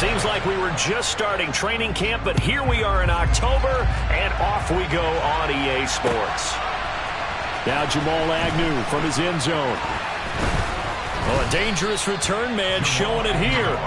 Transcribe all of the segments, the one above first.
Seems like we were just starting training camp, but here we are in October, and off we go on EA Sports. Now Jamal Agnew from his end zone. Oh, a dangerous return man showing it here.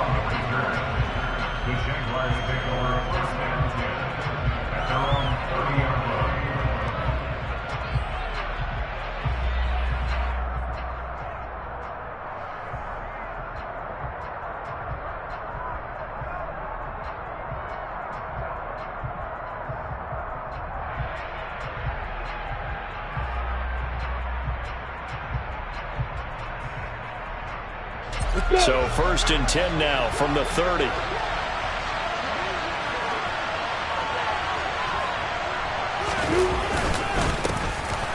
So 1st and 10 now from the 30.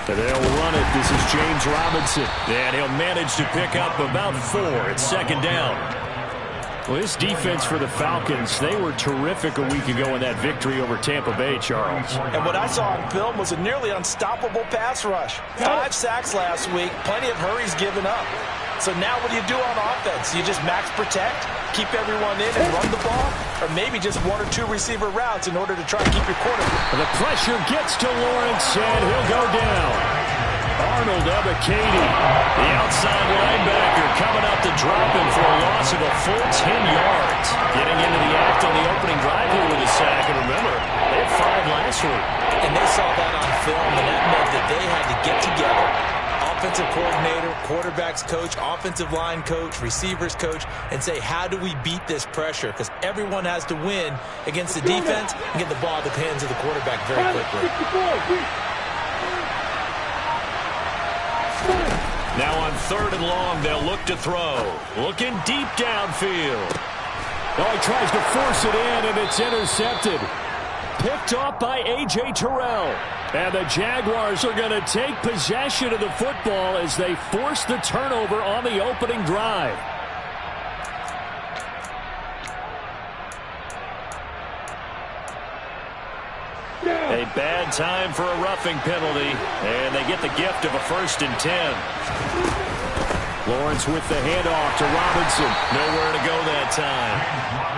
They'll run it. This is James Robinson. And he'll manage to pick up about 4. It's 2nd down. Well, this defense for the Falcons, they were terrific a week ago in that victory over Tampa Bay, Charles. And what I saw on film was a nearly unstoppable pass rush. 5 sacks last week, plenty of hurries given up. So now what do you do on offense? You just max protect, keep everyone in and run the ball, or maybe just 1 or 2 receiver routes in order to try to keep your quarterback. The pressure gets to Lawrence, and he'll go down. Arnold Ebiketie, the outside linebacker, coming up to drop him for a loss of a full 10 yards. Getting into the act on the opening drive here with a sack. And remember, they had 5 last week. And they saw that on film, and that meant that they had to get together. Offensive coordinator, quarterbacks coach, offensive line coach, receivers coach, and say, how do we beat this pressure? Because everyone has to win against the defense and get the ball in the hands of the quarterback very quickly. Now on 3rd and long, they'll look to throw. Looking deep downfield. Oh, he tries to force it in, and it's intercepted. Picked off by A.J. Terrell. And the Jaguars are going to take possession of the football as they force the turnover on the opening drive. A bad time for a roughing penalty, and they get the gift of a 1st and 10. Lawrence with the handoff to Robinson. Nowhere to go that time.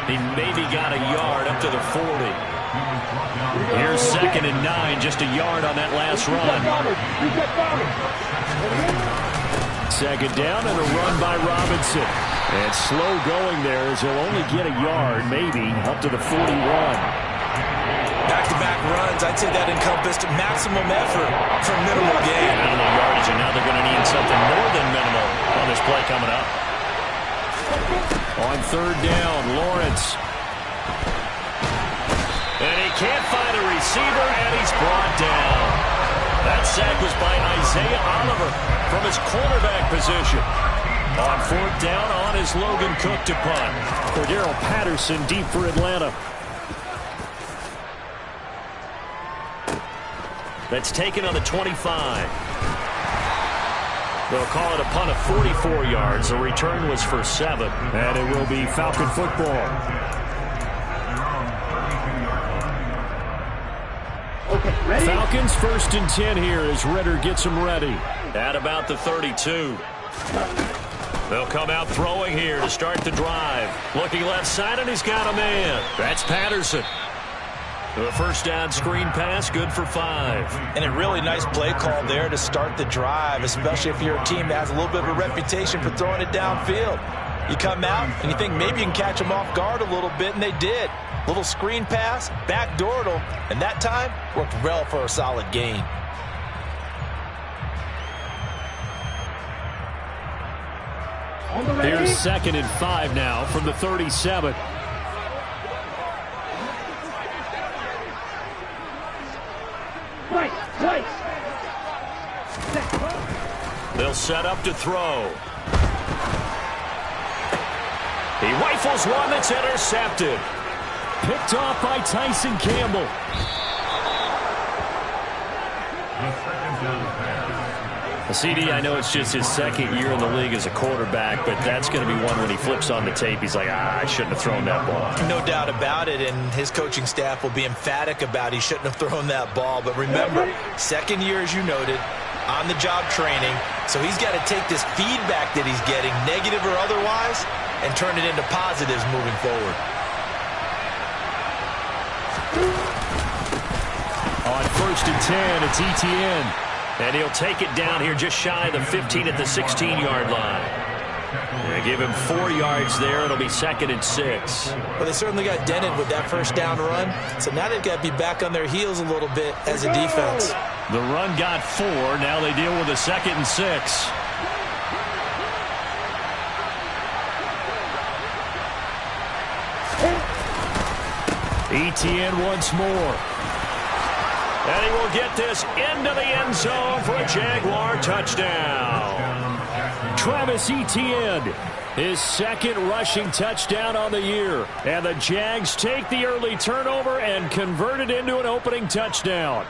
He maybe got a yard up to the 40. Here's 2nd and 9, just a yard on that last run. 2nd down and a run by Robinson. And slow going there as he'll only get a yard, maybe, up to the 41. Back-to-back runs, I'd say that encompassed maximum effort for minimal gain. Minimal yardage, and now they're going to need something more than minimal on this play coming up. On 3rd down, Lawrence. And he can't find a receiver, and he's brought down. That sack was by Isaiah Oliver from his quarterback position. On 4th down, on is Logan Cook to punt. Cordero Patterson deep for Atlanta. That's taken on the 25. They'll call it a punt of 44 yards. The return was for 7. And it will be Falcon football. Falcons 1st and 10 here as Ritter gets them ready. At about the 32. They'll come out throwing here to start the drive. Looking left side, and he's got a man. That's Patterson. The 1st down screen pass, good for 5. And a really nice play call there to start the drive, especially if you're a team that has a little bit of a reputation for throwing it downfield. You come out and you think maybe you can catch them off guard a little bit, and they did. Little screen pass, backdoored them, and that time worked well for a solid gain. Here's 2nd and 5 now from the 37. They'll set up to throw. He rifles one that's intercepted. Picked off by Tyson Campbell. CD, I know it's just his 2nd year in the league as a quarterback, but that's going to be one when he flips on the tape. He's like, I shouldn't have thrown that ball. No doubt about it, and his coaching staff will be emphatic about he shouldn't have thrown that ball. But remember, 2nd year, as you noted, on-the-job training, so he's got to take this feedback that he's getting, negative or otherwise, and turn it into positives moving forward. On 1st and 10, it's Etienne. And he'll take it down here just shy of the 15 at the 16-yard line. They give him 4 yards there. It'll be 2nd and 6. Well, they certainly got dented with that first down run. So now they've got to be back on their heels a little bit as a defense. The run got 4. Now they deal with a 2nd and 6. Etienne once more. And he will get this into the end zone for a Jaguar touchdown. Travis Etienne, his 2nd rushing touchdown on the year. And the Jags take the early turnover and convert it into an opening touchdown.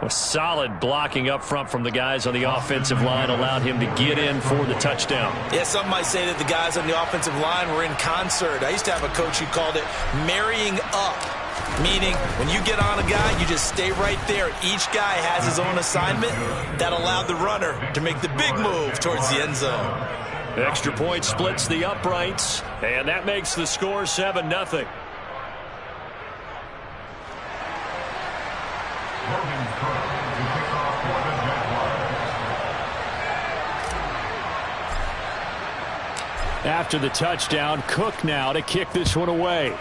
A solid blocking up front from the guys on the offensive line allowed him to get in for the touchdown. Yeah, some might say that the guys on the offensive line were in concert. I used to have a coach who called it marrying up. Meaning, when you get on a guy, you just stay right there. Each guy has his own assignment. That allowed the runner to make the big move towards the end zone. Extra point splits the uprights, and that makes the score 7-0. After the touchdown, Cook now to kick this one away.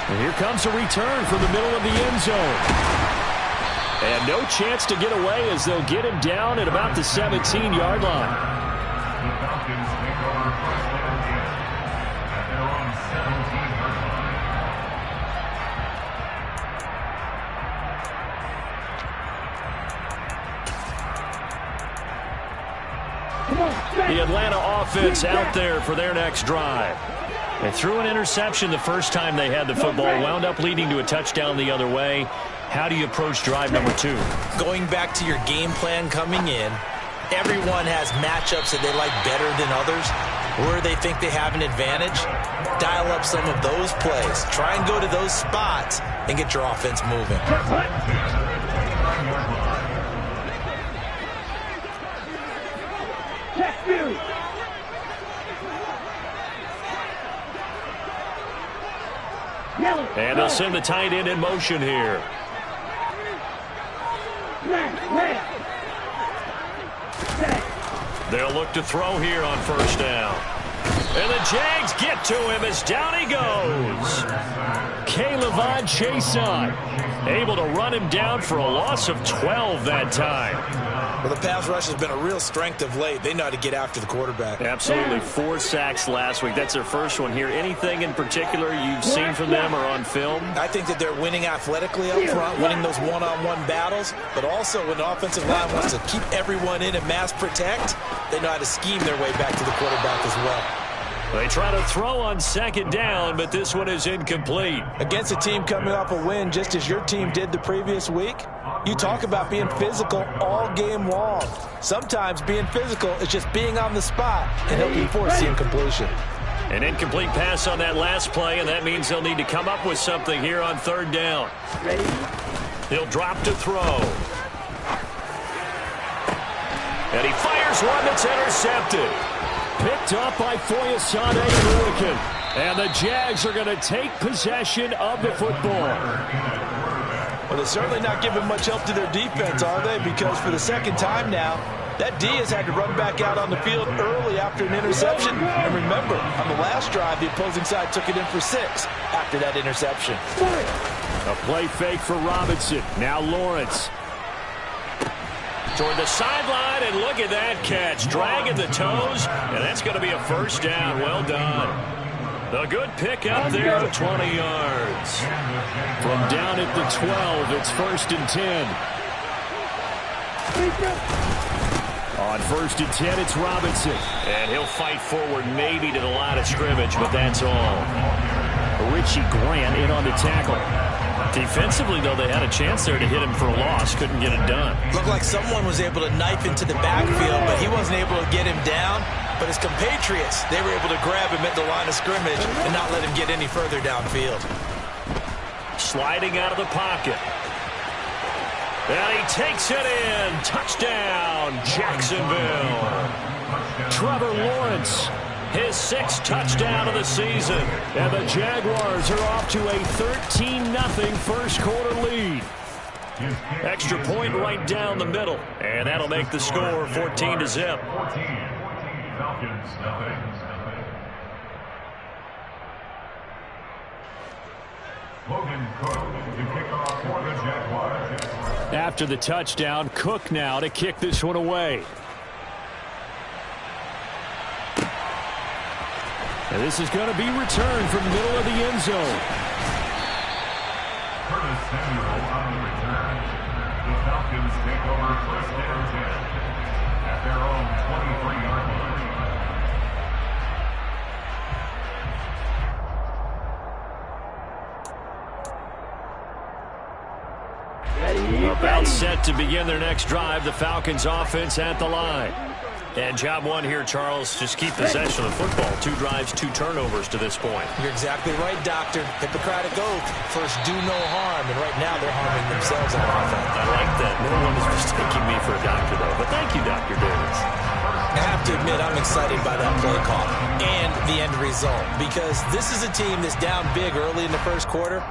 And here comes a return from the middle of the end zone. And no chance to get away as they'll get him down at about the 17-yard line. The Atlanta offense out there for their next drive. They threw an interception the first time they had the football, wound up leading to a touchdown the other way. How do you approach drive number 2? Going back to your game plan coming in, everyone has matchups that they like better than others, where they think they have an advantage. Dial up some of those plays. Try and go to those spots and get your offense moving. And they'll send the tight end in motion here. They'll look to throw here on first down. And the Jags get to him as down he goes. K'Lavon Chaisson able to run him down for a loss of 12 that time. Well, the pass rush has been a real strength of late. They know how to get after the quarterback. Absolutely. 4 sacks last week. That's their first one here. Anything in particular you've seen from them or on film? I think that they're winning athletically up front, winning those one-on-one battles, but also when the offensive line wants to keep everyone in and mass protect, they know how to scheme their way back to the quarterback as well. They try to throw on second down, but this one is incomplete. Against a team coming off a win just as your team did the previous week, you talk about being physical all game long. Sometimes being physical is just being on the spot and helping force the incompletion. An incomplete pass on that last play, and that means they'll need to come up with something here on third down. He'll drop to throw. And he fires one that's intercepted. Picked up by Foyesade and Hurricane. And the Jags are going to take possession of the football. Well, they're certainly not giving much help to their defense, are they? Because for the second time now, that D has had to run back out on the field early after an interception. And remember, on the last drive, the opposing side took it in for 6 after that interception. A play fake for Robinson. Now Lawrence. Toward the sideline, and look at that catch. Dragging the toes, and that's going to be a first down. Well done. A good pick up there of 20 yards. From down at the 12, it's 1st and 10. On 1st and 10, it's Robinson. And he'll fight forward maybe to the line of scrimmage, but that's all. Richie Grant in on the tackle. Defensively, though, they had a chance there to hit him for a loss. Couldn't get it done. Looked like someone was able to knife into the backfield, but he wasn't able to get him down. But his compatriots, they were able to grab him at the line of scrimmage and not let him get any further downfield. Sliding out of the pocket. And he takes it in. Touchdown, Jacksonville. Trevor Lawrence his 6th touchdown of the season. And the Jaguars are off to a 13-0 first quarter lead. Extra point right down the middle. And that'll make the score 14-0. After the touchdown, Cook now to kick this one away. And this is going to be returned from the middle of the end zone. On the return, the Falcons take over first and 10 at their own 23-yard line. About set to begin their next drive, the Falcons offense at the line. And job one here, Charles, just keep possession of the football. 2 drives, 2 turnovers to this point. You're exactly right, Doctor. Hippocratic oath. First, do no harm. And right now, they're harming themselves on offense. I like that. No one is mistaking me for a doctor, though. But thank you, Dr. Davis. I have to admit, I'm excited by that play call and the end result. Because this is a team that's down big early in the first quarter.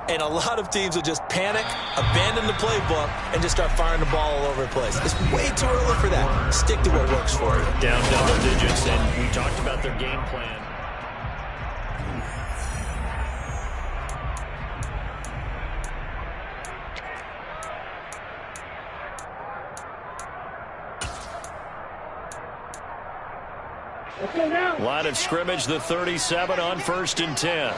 And a lot of teams will just panic, abandon the playbook, and just start firing the ball all over the place. It's way too early for that. Stick to what works for you. Down double digits, and we talked about their game plan. Line of scrimmage, the 37 on 1st and 10.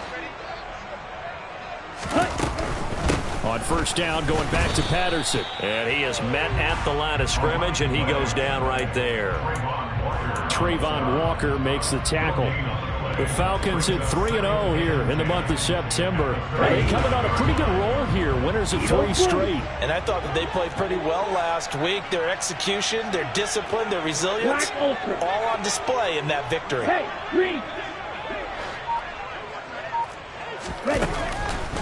On first down, going back to Patterson. And he is met at the line of scrimmage, and he goes down right there. Trayvon Walker makes the tackle. The Falcons at 3-0 here in the month of September. They coming on a pretty good roll here. Winners of 3 straight. And I thought that they played pretty well last week. Their execution, their discipline, their resilience, all on display in that victory.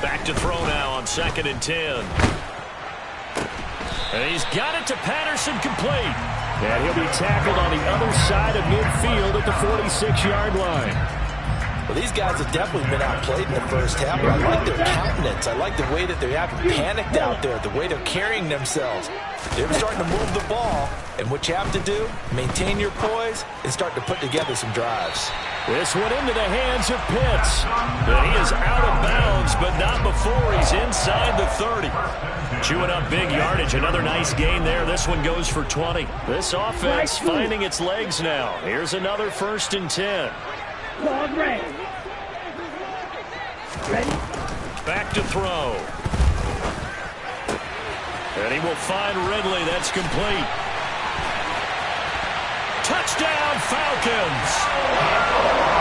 Back to throw now on 2nd and 10. And he's got it to Patterson, complete. And he'll be tackled on the other side of midfield at the 46-yard line. Well, these guys have definitely been outplayed in the first half, but I like their countenance. I like the way that they haven't panicked out there, the way they're carrying themselves. They're starting to move the ball, and what you have to do, maintain your poise and start to put together some drives. This one into the hands of Pitts. And he is out of bounds, but not before he's inside the 30. Chewing up big yardage. Another nice gain there. This one goes for 20. This offense finding its legs now. Here's another 1st and 10. Back to throw. And he will find Ridley. That's complete. Touchdown, Falcons.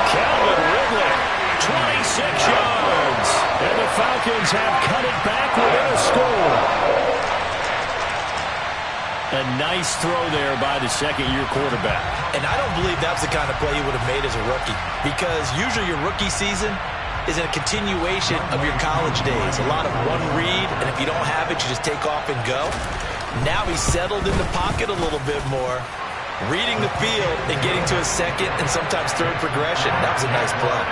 Calvin Ridley, 26 yards. And the Falcons have cut it back within a score. A nice throw there by the second-year quarterback. And I don't believe that's the kind of play he would have made as a rookie, because usually your rookie season is a continuation of your college days. A lot of one read, and if you don't have it, you just take off and go. Now he's settled in the pocket a little bit more, reading the field and getting to a second and sometimes third progression. That was a nice play.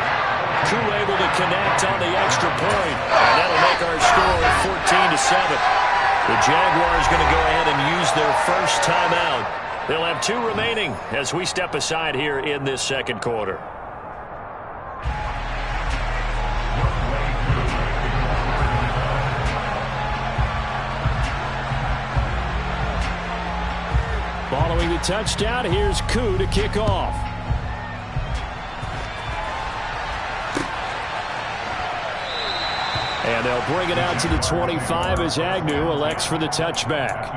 Crew able to connect on the extra point. And that'll make our score 14-7. The Jaguars going to go ahead and use their first timeout. They'll have 2 remaining as we step aside here in this second quarter. Following the touchdown, here's Koo to kick off. And they'll bring it out to the 25 as Agnew elects for the touchback.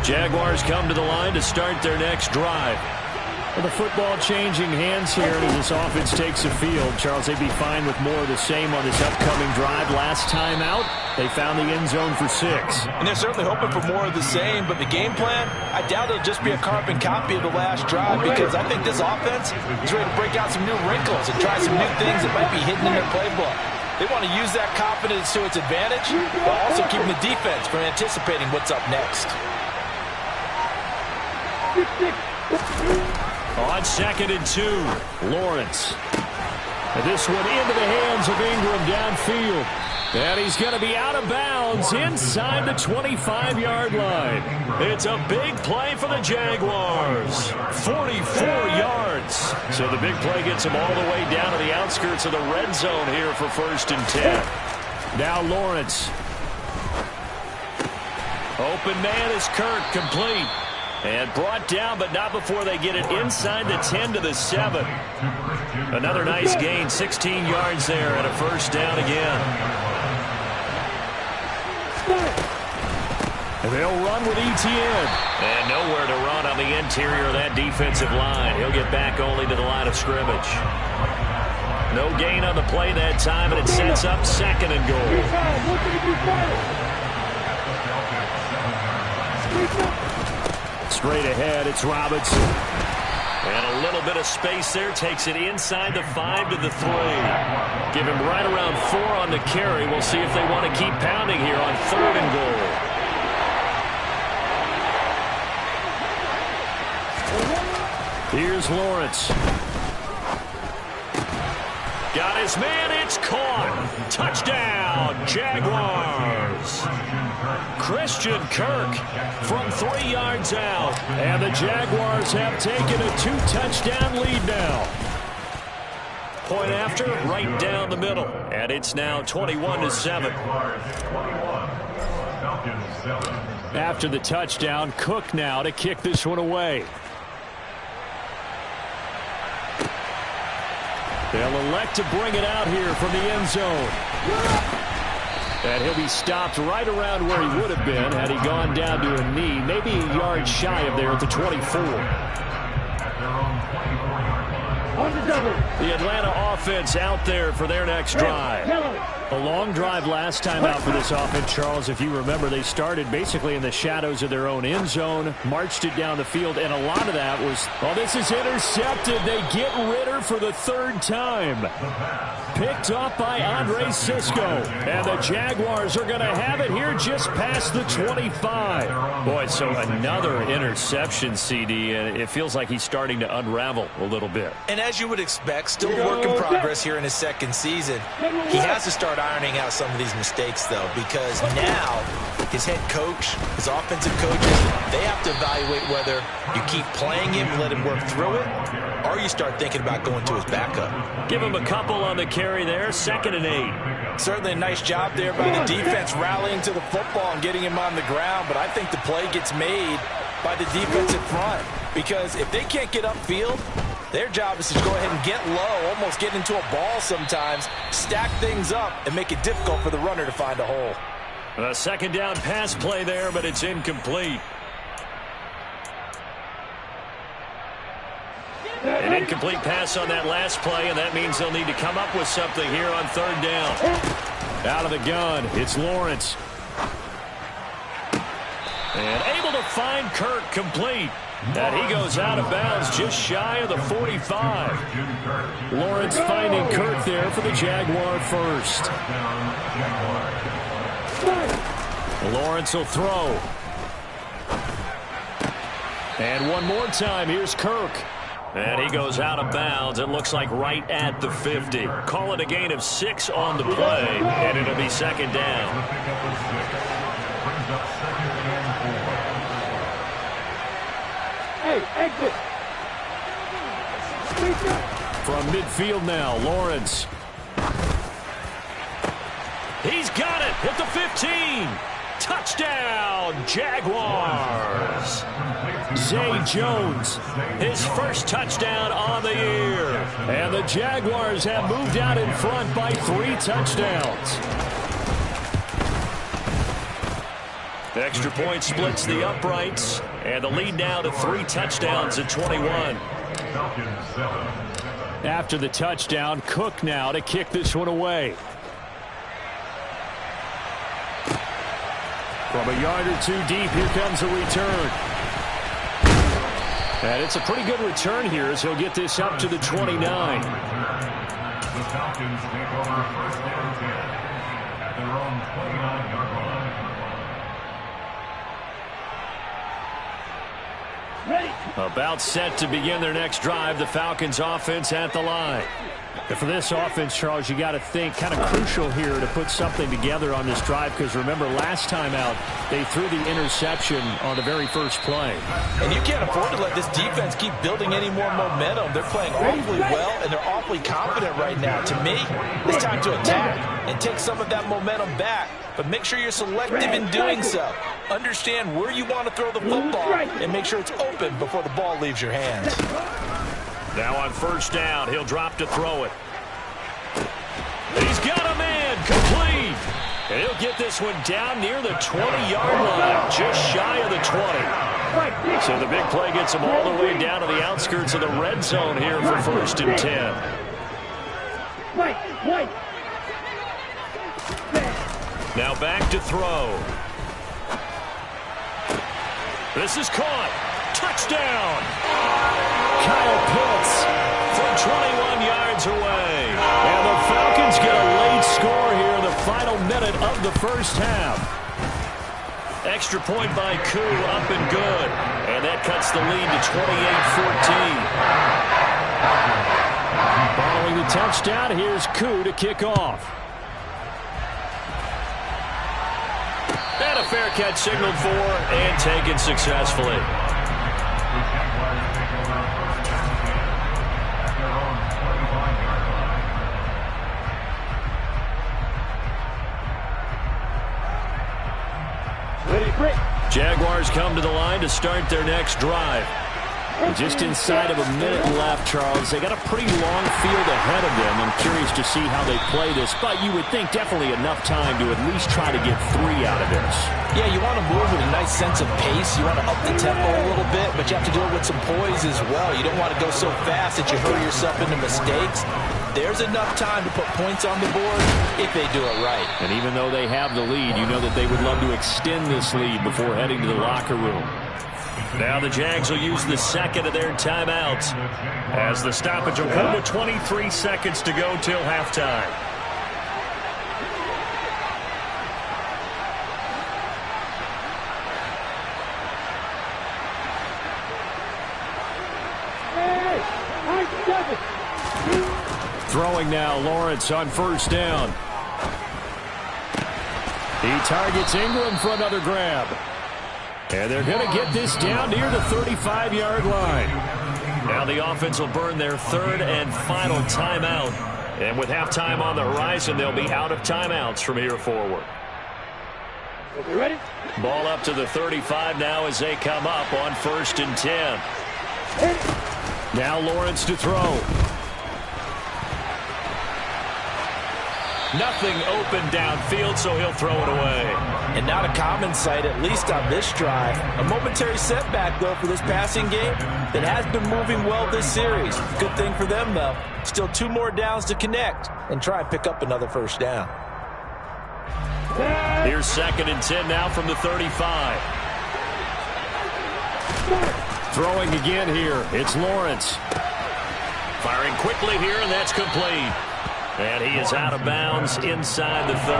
Jaguars come to the line to start their next drive. The football changing hands here as this offense takes the field. Charles, they'd be fine with more of the same on this upcoming drive. Last time out, they found the end zone for 6. And they're certainly hoping for more of the same, but the game plan, I doubt it'll just be a carbon copy of the last drive, because I think this offense is ready to break out some new wrinkles and try some new things that might be hidden in their playbook. They want to use that confidence to its advantage, while also keeping the defense from anticipating what's up next. On 2nd and 2, Lawrence. And this one into the hands of Ingram downfield. And he's going to be out of bounds inside the 25-yard line. It's a big play for the Jaguars. 44 yards. So the big play gets him all the way down to the outskirts of the red zone here for 1st and 10. Now Lawrence. Open man is Kirk, complete. And brought down, but not before they get it inside the 10 to the 7. Another nice gain, 16 yards there, and a 1st down again. And they'll run with ETN. And nowhere to run on the interior of that defensive line. He'll get back only to the line of scrimmage. No gain on the play that time, and it sets up 2nd and goal. Straight ahead, it's Robinson. And a little bit of space there. Takes it inside the 5 to the 3. Give him right around 4 on the carry. We'll see if they want to keep pounding here on 3rd and goal. Here's Lawrence. Got his man. It's caught. Touchdown, Jaguars. Christian Kirk from 3 yards out. And the Jaguars have taken a 2-touchdown lead now. Point after, right down the middle. And it's now 21-7. After the touchdown, Cook now to kick this one away. They'll elect to bring it out here from the end zone. And he'll be stopped right around where he would have been had he gone down to a knee, maybe a yard shy of there at the 24. The Atlanta offense out there for their next drive. A long drive last time out for this offense, Charles. If you remember, they started basically in the shadows of their own end zone, marched it down the field, and a lot of that was, oh, this is intercepted. They get Ritter for the 3rd time. Picked up by Andre Sisco. And the Jaguars are going to have it here just past the 25. Boy, so another interception, CD, and it feels like he's starting to unravel a little bit. And as you would expect, still a work in progress here in his 2nd season. He has to start ironing out some of these mistakes, though, because now his head coach, his offensive coaches, they have to evaluate whether you keep playing him, let him work through it, or you start thinking about going to his backup. Give him a couple on the carry there, 2nd and 8. Certainly a nice job there by the defense rallying to the football and getting him on the ground, but I think the play gets made by the defensive front, because if they can't get upfield, their job is to go ahead and get low, almost get into a ball sometimes, stack things up, and make it difficult for the runner to find a hole. A 2nd down pass play there, but it's incomplete. An incomplete pass on that last play, and that means they'll need to come up with something here on 3rd down. Out of the gun, it's Lawrence. And able to find Kirk, complete. And he goes out of bounds just shy of the 45. Lawrence finding Kirk there for the Jaguar 1st. Lawrence will throw. And one more time, here's Kirk. And he goes out of bounds. It looks like right at the 50. Call it a gain of 6 on the play, and it'll be 2nd down. Hey, exit. From midfield now, Lawrence. He's got it at the 15. Touchdown, Jaguars. Zay Jones, his 1st touchdown on the year. And the Jaguars have moved out in front by 3 touchdowns. The extra point splits the uprights, and the lead now to 3 touchdowns at 21. Falcons 7. After the touchdown, Cook now to kick this one away. From a yard or two deep, here comes a return. And it's a pretty good return here as he'll get this up to the 29. The Falcons take over first and 10 at their own 29-yard line. About set to begin their next drive, the Falcons offense at the line. And for this offense, Charles, you got to think kind of crucial here to put something together on this drive, because remember last time out they threw the interception on the very first play. And you can't afford to let this defense keep building any more momentum. They're playing awfully well and they're awfully confident right now. To me, it's time to attack and take some of that momentum back. But make sure you're selective in doing so. Understand where you want to throw the football and make sure it's open before the ball leaves your hands. Now on first down, he'll drop to throw it. He's got a man, complete. And he'll get this one down near the 20-yard line, just shy of the 20. So the big play gets him all the way down to the outskirts of the red zone here for first and 10. Now back to throw. This is caught. Touchdown. Kyle Pitts From 21 yards away. And the Falcons get a late score here in the final minute of the first half. Extra point by Koo, up and good. And that cuts the lead to 28-14. Following the touchdown, here's Koo to kick off. And a fair catch signaled for and taken successfully. Jaguars come to the line to start their next drive. Just inside of a minute left, Charles. They got a pretty long field ahead of them. I'm curious to see how they play this, but you would think definitely enough time to at least try to get 3 out of this. Yeah, you want to move with a nice sense of pace. You want to up the tempo a little bit, but you have to do it with some poise as well. You don't want to go so fast that you hurry yourself into mistakes. There's enough time to put points on the board if they do it right. And even though they have the lead, you know that they would love to extend this lead before heading to the locker room. Now the Jags will use the second of their timeouts as the stoppage will come with 23 seconds to go till halftime. Throwing now, Lawrence on first down. He targets Ingram for another grab. And they're going to get this down near the 35-yard line. Now the offense will burn their third and final timeout. And with halftime on the horizon, they'll be out of timeouts from here forward. You ready? Ball up to the 35 now as they come up on first and 10. Now Lawrence to throw. Nothing open downfield, so he'll throw it away. And not a common sight, at least on this drive. A momentary setback, though, for this passing game that has been moving well this series. Good thing for them, though. Still 2 more downs to connect and try and pick up another first down. Here's second and 10 now from the 35. Throwing again here. It's Lawrence. Firing quickly here, and that's complete. And he is out of bounds inside the 30.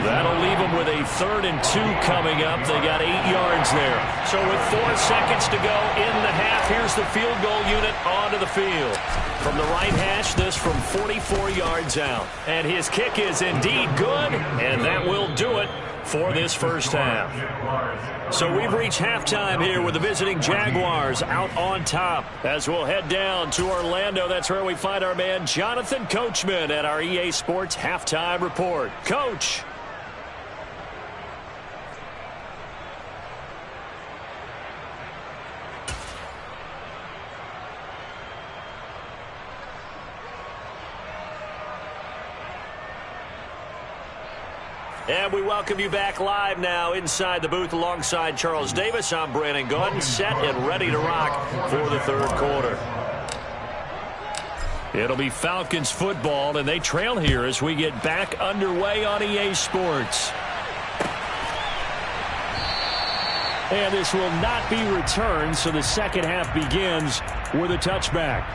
That'll leave him with a 3rd and 2 coming up. They got 8 yards there. So with 4 seconds to go in the half, here's the field goal unit onto the field. From the right hash, this from 44 yards out. And his kick is indeed good, and that will do it for this first half. So we've reached halftime here with the visiting Jaguars out on top. As we'll head down to Orlando, that's where we find our man Jonathan Coachman at our EA Sports Halftime Report. Coach. And we welcome you back live now inside the booth alongside Charles Davis. I'm Brandon Gaudin, set and ready to rock for the third quarter. It'll be Falcons football, and they trail here as we get back underway on EA Sports. And this will not be returned, so the second half begins with a touchback.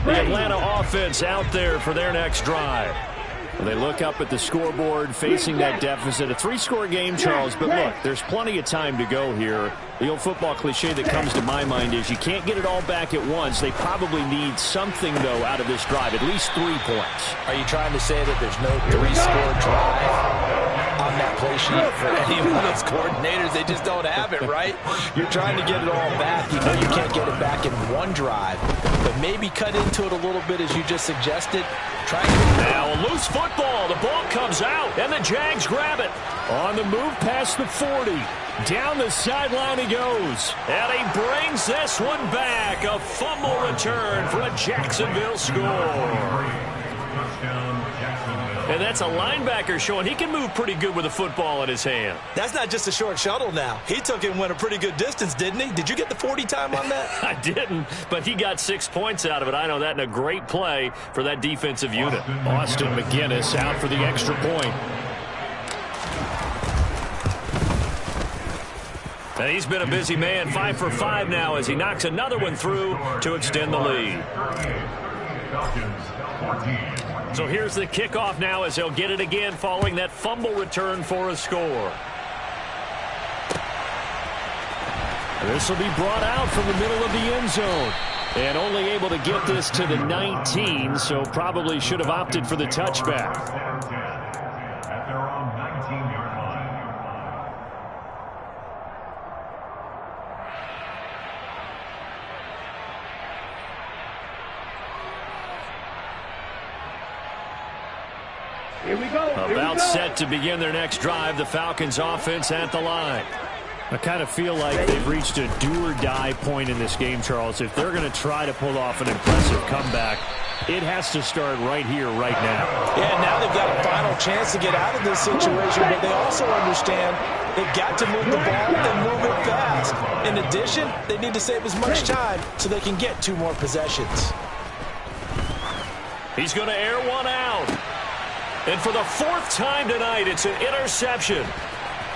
The Atlanta offense out there for their next drive. They look up at the scoreboard facing that deficit. A 3-score game, Charles, but look, there's plenty of time to go here. The old football cliche that comes to my mind is you can't get it all back at once. They probably need something, though, out of this drive, at least 3 points. Are you trying to say that there's no 3-score drive on that play sheet for any of those coordinators? They just don't have it, right? You're trying to get it all back. You know you can't get it back in one drive, but maybe cut into it a little bit as you just suggested. Now a loose football. The ball comes out, and the Jags grab it. On the move past the 40. Down the sideline he goes. And he brings this one back. A fumble return for a Jacksonville score. And that's a linebacker showing he can move pretty good with a football in his hand. That's not just a short shuttle now. He took it and went a pretty good distance, didn't he? Did you get the 40 time on that? I didn't, but he got 6 points out of it. I know that, in a great play for that defensive unit. Austin McGinnis out for the extra point. And he's been a busy man, 5 for 5 now as he knocks another one through to extend the lead. So here's the kickoff now as they'll get it again following that fumble return for a score. This will be brought out from the middle of the end zone. And only able to get this to the 19, so probably should have opted for the touchback. At their own 19-yard line. Here we go. About set to begin their next drive, the Falcons offense at the line. I kind of feel like they've reached a do-or-die point in this game, Charles. If they're going to try to pull off an impressive comeback, it has to start right here, right now. Yeah, now they've got a final chance to get out of this situation, but they also understand they've got to move the ball and move it fast. In addition, they need to save as much time so they can get 2 more possessions. He's going to air one out. And for the 4th time tonight, it's an interception.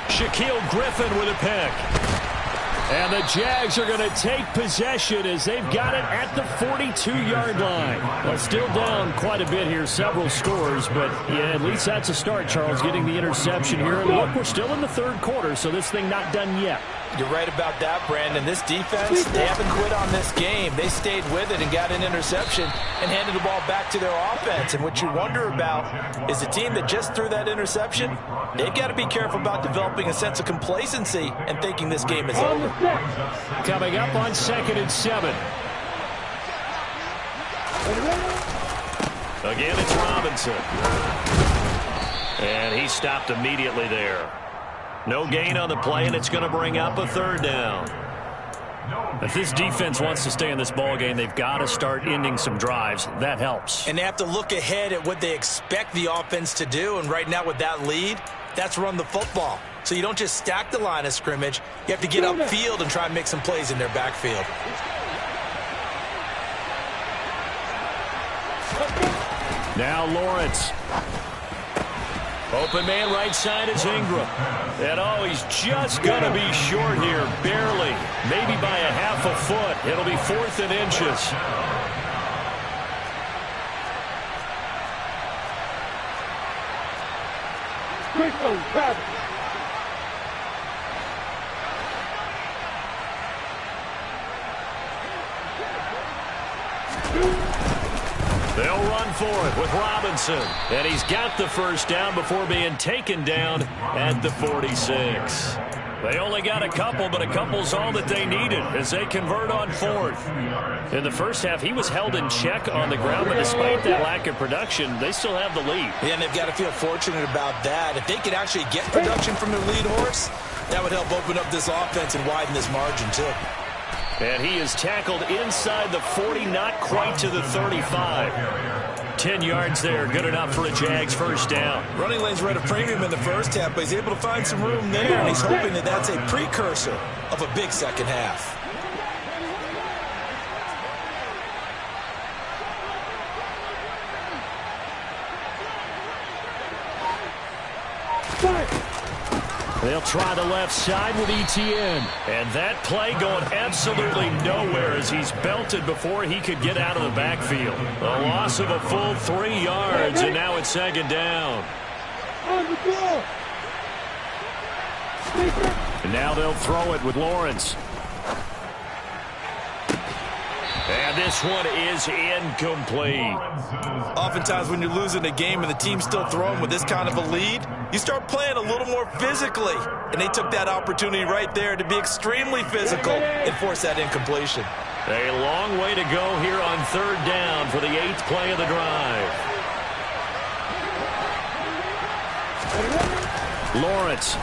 Shaquille Griffin with a pick. And the Jags are going to take possession as they've got it at the 42-yard line. Well, still down quite a bit here, several scores, but yeah, at least that's a start, Charles, getting the interception here. And look, we're still in the 3rd quarter, so this thing not done yet. You're right about that, Brandon. This defense, they haven't quit on this game. They stayed with it and got an interception and handed the ball back to their offense. And what you wonder about is a team that just threw that interception, they've got to be careful about developing a sense of complacency and thinking this game is over. Coming up on 2nd and 7. Again, it's Robinson. And he stopped immediately there. No gain on the play, and it's going to bring up a 3rd down. If this defense wants to stay in this ball game, they've got to start ending some drives. That helps. And they have to look ahead at what they expect the offense to do. And right now with that lead, that's run the football. So you don't just stack the line of scrimmage. You have to get upfield and try and make some plays in their backfield. Now Lawrence. Open man right side is Ingram. And oh, he's just going to be short here, barely. Maybe by a half a foot. It'll be 4th and inches. Quick one, grab it. They'll run for it with Robinson. And he's got the 1st down before being taken down at the 46. They only got a couple, but a couple's all that they needed as they convert on 4th. In the first half, he was held in check on the ground, but despite that lack of production, they still have the lead. Yeah, and they've got to feel fortunate about that. If they could actually get production from their lead horse, that would help open up this offense and widen this margin, too. And he is tackled inside the 40, not quite to the 35. 10 yards there. Good enough for a Jags first down. Running lanes were at a premium in the first half, but he's able to find some room there, and he's hoping that that's a precursor of a big second half. They'll try the left side with Etienne. And that play going absolutely nowhere as he's belted before he could get out of the backfield. A loss of a full 3 yards, and now it's second down. And now they'll throw it with Lawrence. And this one is incomplete. Oftentimes when you're losing a game and the team's still throwing with this kind of a lead, you start playing a little more physically. And they took that opportunity right there to be extremely physical and force that incompletion. A long way to go here on third down for the 8th play of the drive. Lawrence.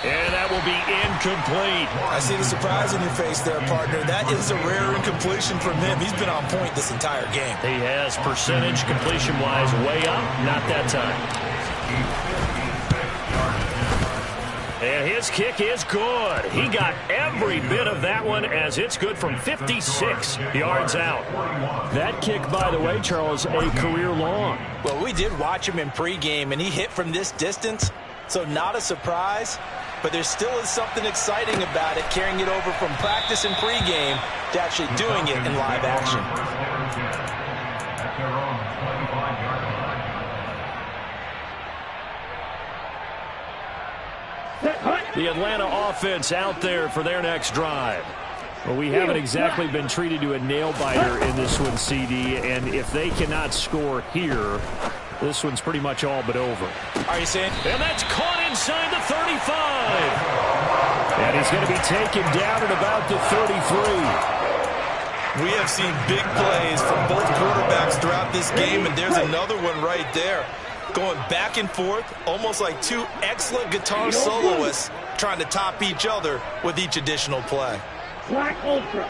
And that will be incomplete. I see the surprise in your face there, partner. That is a rare incompletion from him. He's been on point this entire game. He has percentage completion-wise way up. Not that time. And his kick is good. He got every bit of that one as it's good from 56 yards out. That kick, by the way, Charles, a career long. Well, we did watch him in pregame, and he hit from this distance, so not a surprise. But there still is something exciting about it, carrying it over from practice and pregame to actually doing it in live action. The Atlanta offense out there for their next drive. Well, we haven't exactly been treated to a nail-biter in this one, CD, and if they cannot score here, this one's pretty much all but over. Are you saying? And that's caught inside the 35. And he's going to be taken down at about the 33. We have seen big plays from both quarterbacks throughout this game, and there's another one right there. Going back and forth, almost like two excellent guitar soloists trying to top each other with each additional play. Black Ultra.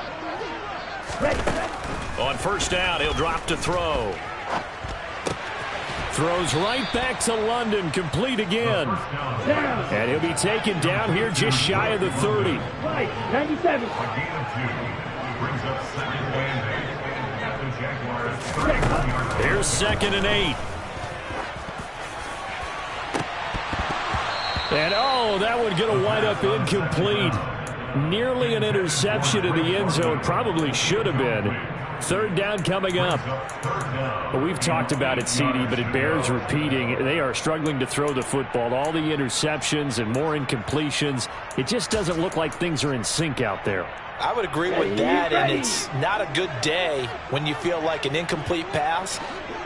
On first down, he'll drop to throw. Throws right back to London, complete again. And he'll be taken down here just shy of the 30. Right, 97. Here's 2nd and 8. And oh, that one going to wind up incomplete. Nearly an interception in the end zone. Probably should have been. Third down coming up. Well, we've talked about it, CD, but it bears repeating. They are struggling to throw the football. All the interceptions and more incompletions. It just doesn't look like things are in sync out there. I would agree with that, and it's not a good day when you feel like an incomplete pass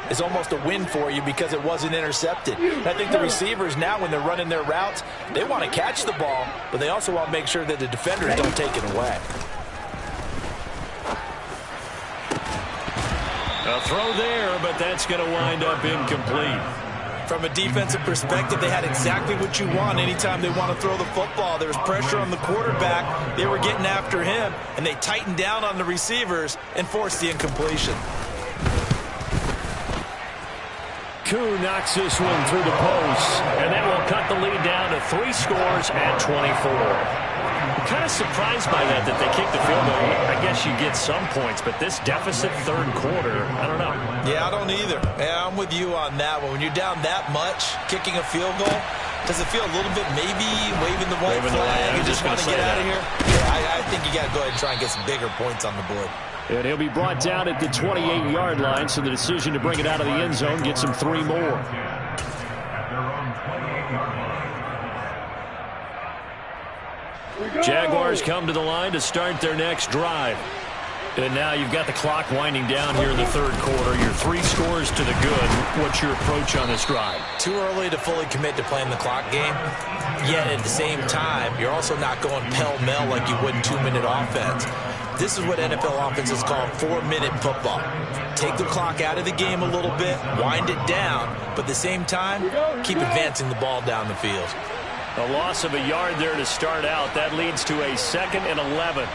is almost a win for you because it wasn't intercepted. And I think the receivers now, when they're running their routes, they want to catch the ball, but they also want to make sure that the defenders don't take it away. A throw there, but that's going to wind up incomplete. From a defensive perspective, they had exactly what you want anytime they want to throw the football. There was pressure on the quarterback. They were getting after him, and they tightened down on the receivers and forced the incompletion. Koo knocks this one through the post. And that will cut the lead down to 3 scores at 24. I'm kind of surprised by that they kicked the field goal. I guess you get some points, but this deficit third quarter, I don't know. Yeah, I don't either. Yeah, I'm with you on that one. When you're down that much, kicking a field goal, does it feel a little bit maybe waving the white flag? You just want to get out of here? Yeah, I think you got to go ahead and try and get some bigger points on the board. And he'll be brought down at the 28-yard line, so the decision to bring it out of the end zone gets him 3 more. Jaguars come to the line to start their next drive. And now you've got the clock winding down here in the third quarter. You're 3 scores to the good. What's your approach on this drive? Too early to fully commit to playing the clock game. Yet at the same time, you're also not going pell-mell like you would in 2-minute offense. This is what NFL offenses call 4-minute football. Take the clock out of the game a little bit, wind it down, but at the same time, keep advancing the ball down the field. A loss of a yard there to start out. That leads to a 2nd and 11.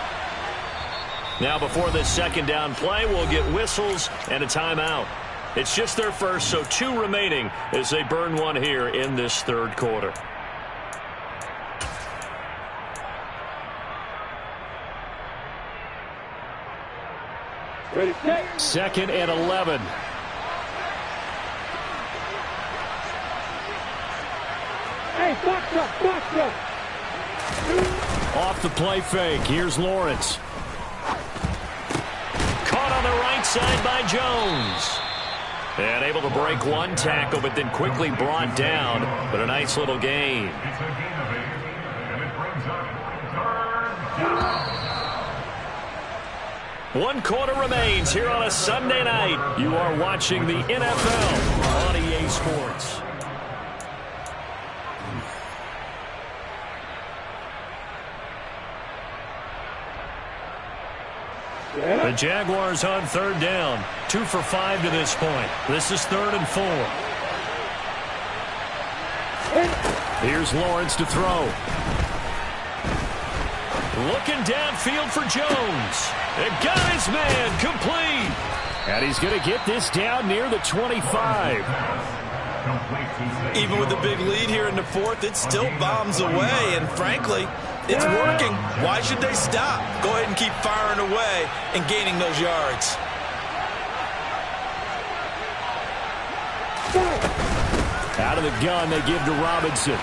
Now before this second down play, we'll get whistles and a timeout. It's just their first, so 2 remaining as they burn one here in this third quarter. Ready, set. 2nd and 11. Hey, box up, box up. Off the play fake. Here's Lawrence. Caught on the right side by Jones. And able to break one tackle, but then quickly brought down. But a nice little gain. It's a gain of 8, and it brings up 3rd down. 1 quarter remains here on a Sunday night. You are watching the NFL on EA Sports. The Jaguars on 3rd down. 2 for 5 to this point. This is 3rd and 4. Here's Lawrence to throw. Looking downfield for Jones. It got his man complete. And he's going to get this down near the 25. Even with the big lead here in the 4th, it still bombs away. And frankly, it's working. Why should they stop? Go ahead and keep firing away and gaining those yards. Out of the gun, they give to Robinson.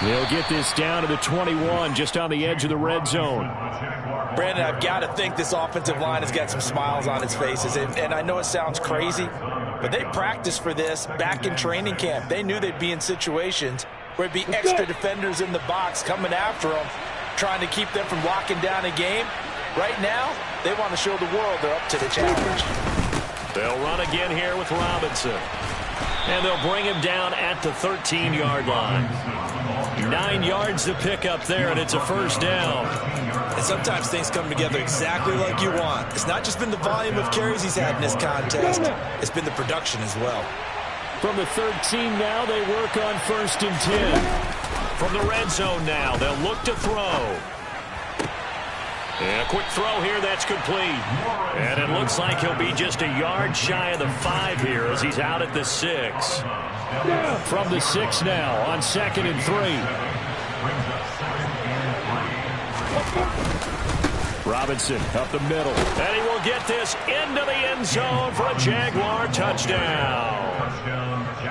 They'll get this down to the 21, just on the edge of the red zone. Brandon, I've got to think this offensive line has got some smiles on its faces. And I know it sounds crazy, but they practiced for this back in training camp. They knew they'd be in situations where it'd be extra defenders in the box coming after them, trying to keep them from locking down a game. Right now, they want to show the world they're up to the challenge. They'll run again here with Robinson. And they'll bring him down at the 13-yard line. 9 yards to pick up there, and it's a 1st down. And sometimes things come together exactly like you want. It's not just been the volume of carries he's had in this contest. It's been the production as well. From the 13 now, they work on 1st and 10. From the red zone now, they'll look to throw. And a quick throw here, that's complete. And it looks like he'll be just a yard shy of the 5 here as he's out at the 6. From the 6 now on 2nd and 3. Robinson up the middle. And he will get this into the end zone for a Jaguar touchdown.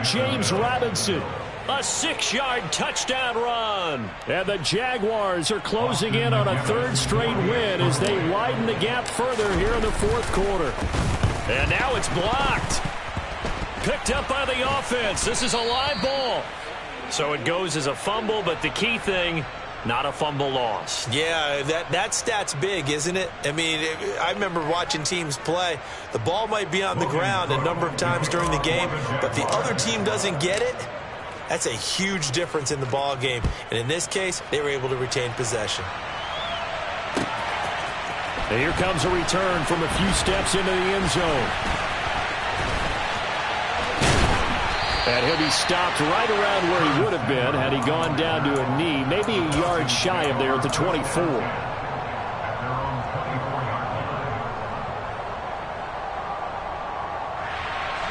James Robinson. A 6-yard touchdown run. And the Jaguars are closing in on a 3rd straight win as they widen the gap further here in the 4th quarter. And now it's blocked. Picked up by the offense. This is a live ball. So it goes as a fumble, but the key thing, not a fumble loss. Yeah, that stat's big, isn't it? I mean, I remember watching teams play. The ball might be on the ground a number of times during the game, but the other team doesn't get it. That's a huge difference in the ball game. And in this case, they were able to retain possession. And here comes a return from a few steps into the end zone. And he'll be stopped right around where he would have been had he gone down to a knee, maybe a yard shy of there at the 24.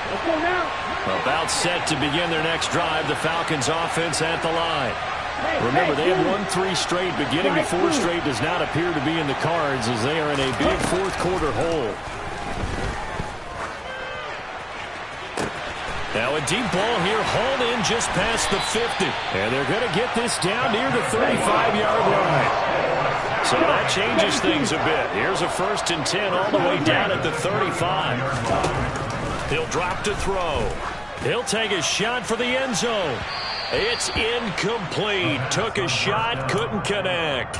Let's go now. About set to begin their next drive, the Falcons offense at the line. Remember, they have won 3 straight, but getting to 4 straight does not appear to be in the cards as they are in a big 4th quarter hole. Now a deep ball here, hauled in just past the 50. And they're going to get this down near the 35-yard line. So that changes things a bit. Here's a 1st and 10 all the way down at the 35. He'll drop to throw. He'll take a shot for the end zone. It's incomplete. Took a shot, couldn't connect.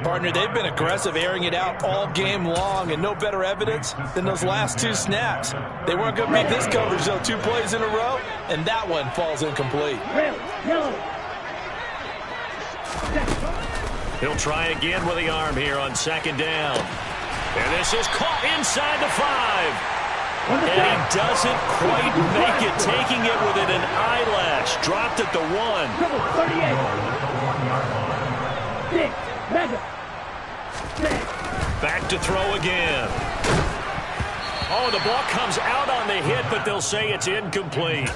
Partner, they've been aggressive, airing it out all game long, and no better evidence than those last 2 snaps. They weren't going to beat this coverage, though. 2 plays in a row, and that one falls incomplete. He'll try again with the arm here on 2nd down. And this is caught inside the 5. And he doesn't quite make it, taking it within an eyelash. Dropped at the 1. Back to throw again. Oh, the ball comes out on the hit, but they'll say it's incomplete.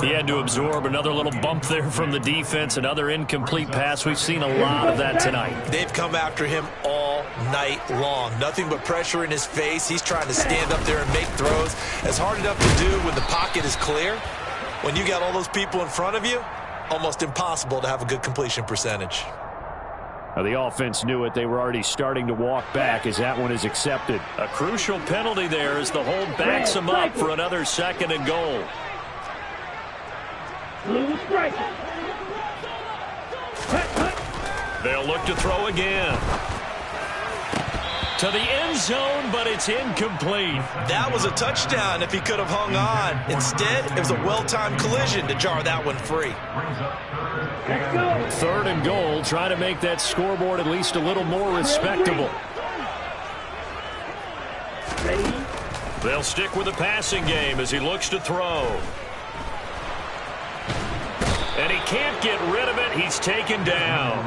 He had to absorb another little bump there from the defense, another incomplete pass. We've seen a lot of that tonight. They've come after him all night long. Nothing but pressure in his face. He's trying to stand up there and make throws. It's hard enough to do when the pocket is clear. When you got all those people in front of you, almost impossible to have a good completion percentage. Now the offense knew it. They were already starting to walk back as that one is accepted. A crucial penalty there as the hold backs him up for another 2nd and goal. They'll look to throw again. To the end zone, but it's incomplete. That was a touchdown if he could have hung on. Instead, it was a well-timed collision to jar that one free. 3rd and goal, trying to make that scoreboard at least a little more respectable. They'll stick with the passing game as he looks to throw. And he can't get rid of it. He's taken down.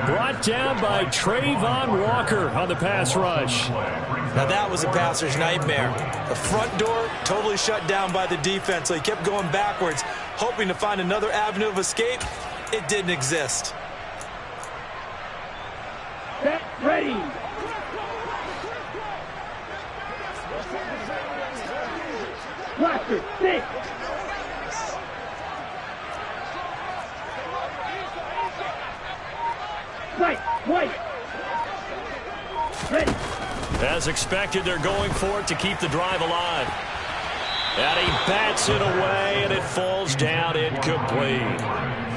Brought down by Trayvon Walker on the pass rush. Now that was a passer's nightmare. The front door totally shut down by the defense, so he kept going backwards, hoping to find another avenue of escape. It didn't exist. Get ready. Blaster, 6. White. Ready. As expected, they're going for it to keep the drive alive. And he bats it away, and it falls down incomplete.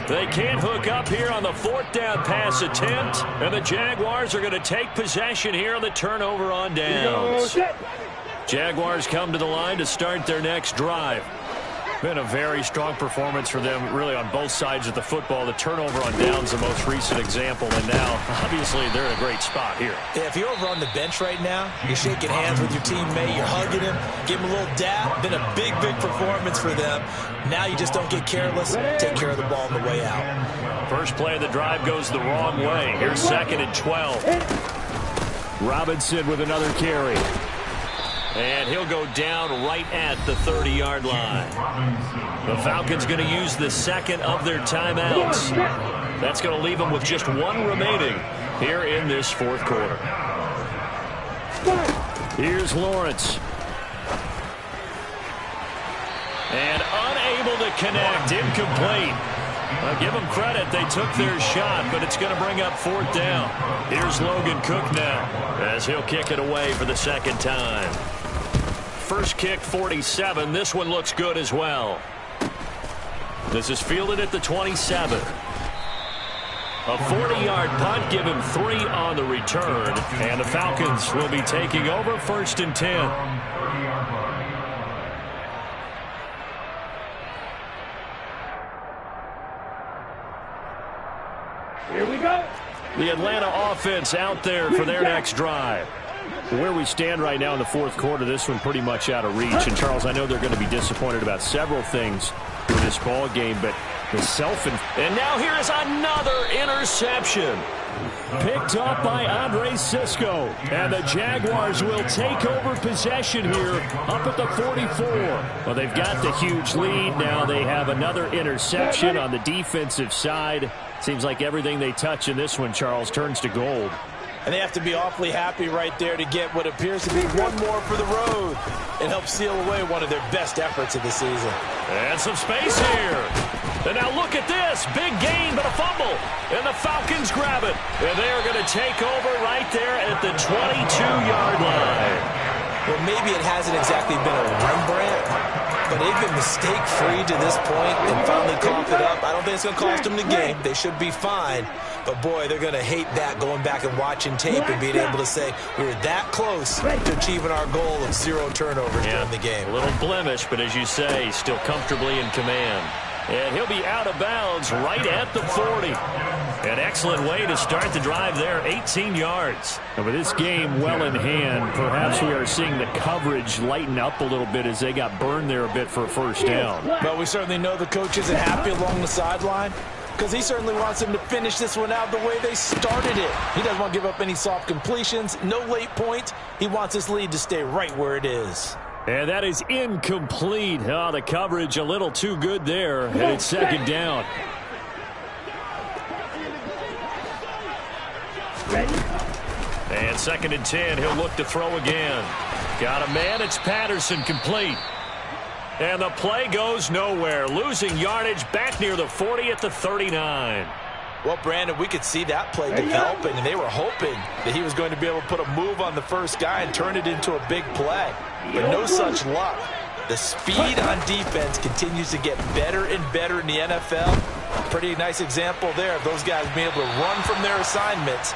They can't hook up here on the 4th down pass attempt, and the Jaguars are going to take possession here on the turnover on downs. Jaguars come to the line to start their next drive. Been a very strong performance for them, really, on both sides of the football. The turnover on downs, the most recent example, and now, obviously, they're in a great spot here. Yeah, if you're over on the bench right now, you're shaking hands with your teammate, you're hugging him, give him a little dap. Been a big, big performance for them. Now you just don't get careless, take care of the ball on the way out. First play of the drive goes the wrong way. Here's 2nd and 12. Robinson with another carry. And he'll go down right at the 30-yard line. The Falcons going to use the 2nd of their timeouts. That's going to leave them with just 1 remaining here in this 4th quarter. Here's Lawrence. And unable to connect, incomplete. I'll give them credit, they took their shot, but it's going to bring up 4th down. Here's Logan Cook now, as he'll kick it away for the 2nd time. First kick, 47. This one looks good as well. This is fielded at the 27. A 40-yard punt, give him 3 on the return, and the Falcons will be taking over 1st and 10. Here we go. The Atlanta offense out there for their next drive. Where we stand right now in the 4th quarter, this one pretty much out of reach. And, Charles, I know they're going to be disappointed about several things in this ball game, but the and now here is another interception. Picked up by Andre Cisco. And the Jaguars will take over possession here up at the 44. Well, they've got the huge lead. Now they have another interception on the defensive side. Seems like everything they touch in this one, Charles, turns to gold. And they have to be awfully happy right there to get what appears to be 1 more for the road. It helps seal away one of their best efforts of the season. And some space here. And now look at this. Big gain, but a fumble. And the Falcons grab it. And they are going to take over right there at the 22-yard line. Well, maybe it hasn't exactly been a Rembrandt, but they've been mistake-free to this point and finally coughed it up. I don't think it's going to cost them the game. They should be fine. But, boy, they're going to hate that, going back and watching tape and being able to say we were that close to achieving our goal of 0 turnovers during the game. A little blemish, but as you say, still comfortably in command. And he'll be out of bounds right at the 40. An excellent way to start the drive there, 18 yards. And with this game well in hand, perhaps we are seeing the coverage lighten up a little bit as they got burned there a bit for a 1st down. But we certainly know the coach isn't happy along the sideline. because he certainly wants them to finish this one out the way they started it. He doesn't want to give up any soft completions, no late points. He wants his lead to stay right where it is. And that is incomplete. Oh, the coverage a little too good there, and it's second down. And 2nd and 10, he'll look to throw again. Got a man, it's Patterson, complete. And the play goes nowhere. Losing yardage back near the 40 at the 39. Well, Brandon, we could see that play developing, and they were hoping that he was going to be able to put a move on the first guy and turn it into a big play. But no such luck. The speed on defense continues to get better and better in the NFL. Pretty nice example there of those guys being able to run from their assignments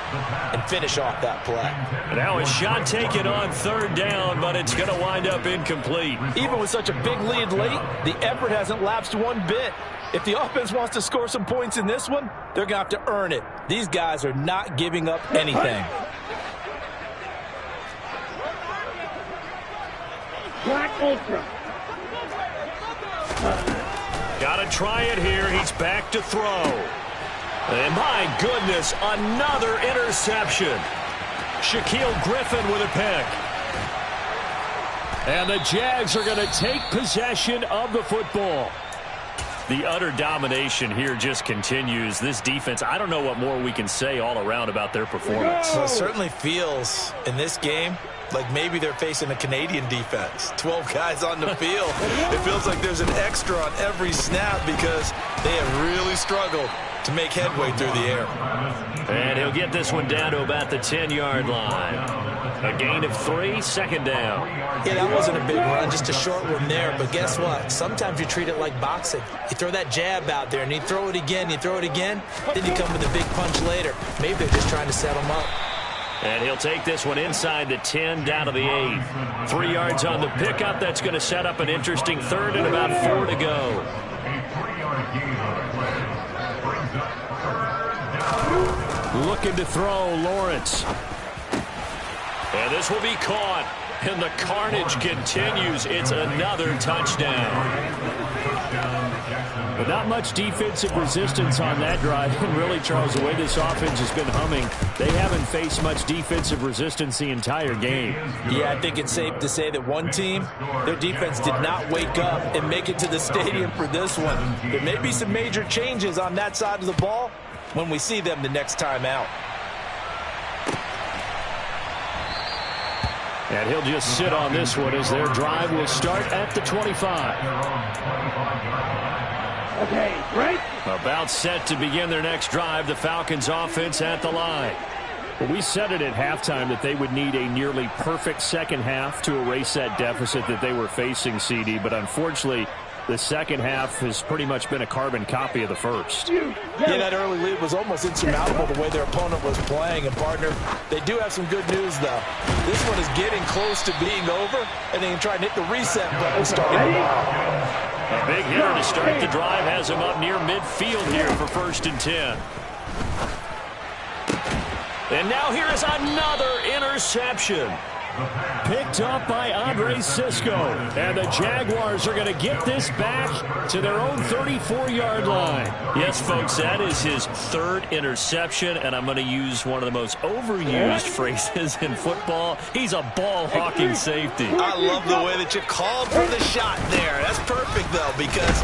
and finish off that play. Now a shot taken on 3rd down, but it's going to wind up incomplete. Even with such a big lead late, the effort hasn't lapsed one bit. If the offense wants to score some points in this one, they're going to have to earn it. These guys are not giving up anything. Black Ultra. Got to try it here. He's back to throw. And my goodness, another interception. Shaquille Griffin with a pick. And the Jags are going to take possession of the football. The utter domination here just continues. This defense, I don't know what more we can say all around about their performance. Well, it certainly feels in this game like maybe they're facing a Canadian defense. 12 guys on the field. It feels like there's an extra on every snap because they have really struggled to make headway through the air. And he'll get this one down to about the 10-yard line. A gain of 3, 2nd down. Yeah, that wasn't a big run, just a short one there. But guess what? Sometimes you treat it like boxing. You throw that jab out there, and you throw it again, then you come with a big punch later. Maybe they're just trying to set them up. And he'll take this one inside the 10, down to the 8. 3 yards on the pickup. That's going to set up an interesting 3rd and about 4 to go. Looking to throw, Lawrence. And this will be caught. And the carnage continues. It's another touchdown. But not much defensive resistance on that drive. And really, Charles, the way this offense has been humming, they haven't faced much defensive resistance the entire game. Yeah, I think it's safe to say that one team, their defense did not wake up and make it to the stadium for this one. There may be some major changes on that side of the ball when we see them the next time out. And he'll just sit on this one as their drive will start at the 25. Okay, right? About set to begin their next drive, the Falcons offense at the line. Well, we said it at halftime that they would need a nearly perfect second half to erase that deficit that they were facing, CD, but unfortunately, the second half has pretty much been a carbon copy of the first. Yeah, that early lead was almost insurmountable the way their opponent was playing. And, partner, they do have some good news, though. This one is getting close to being over, and they can try and hit the reset button starting tomorrow. A big hitter to start the drive has him up near midfield here for 1st and 10. And now here is another interception. Picked up by Andre Cisco. And the Jaguars are going to get this back to their own 34-yard line. Yes, folks, that is his 3rd interception, and I'm going to use one of the most overused phrases in football. He's a ball-hawking safety. I love the way that you called for the shot there. That's perfect, though, because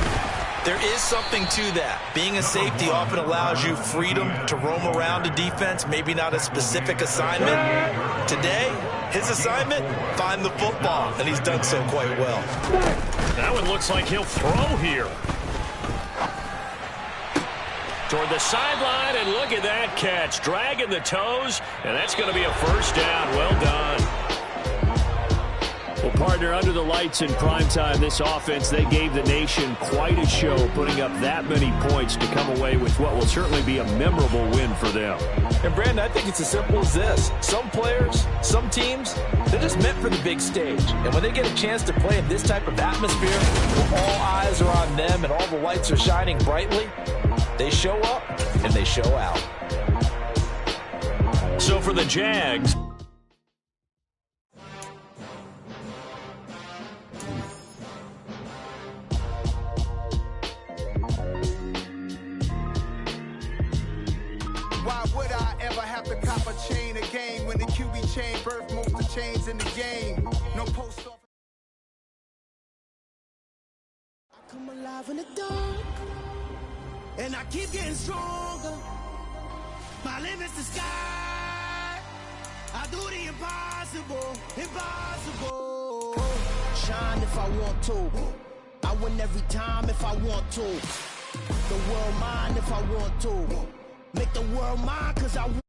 there is something to that. Being a safety often allows you freedom to roam around a defense, maybe not a specific assignment. Today, his assignment, find the football, and he's done so quite well. That one looks like he'll throw here. Toward the sideline, and look at that catch. Dragging the toes, and that's going to be a 1st down. Well done. Well, partner, under the lights in primetime, this offense, they gave the nation quite a show, putting up that many points to come away with what will certainly be a memorable win for them. And, Brandon, I think it's as simple as this. Some players, some teams, they're just meant for the big stage. And when they get a chance to play in this type of atmosphere, where all eyes are on them and all the lights are shining brightly, they show up and they show out. So for the Jags, chains in the game. No post office. I come alive in the dark, and I keep getting stronger. My limit's the sky. I do the impossible, impossible. Shine if I want to. I win every time if I want to. The world mine if I want to. Make the world mine 'cause I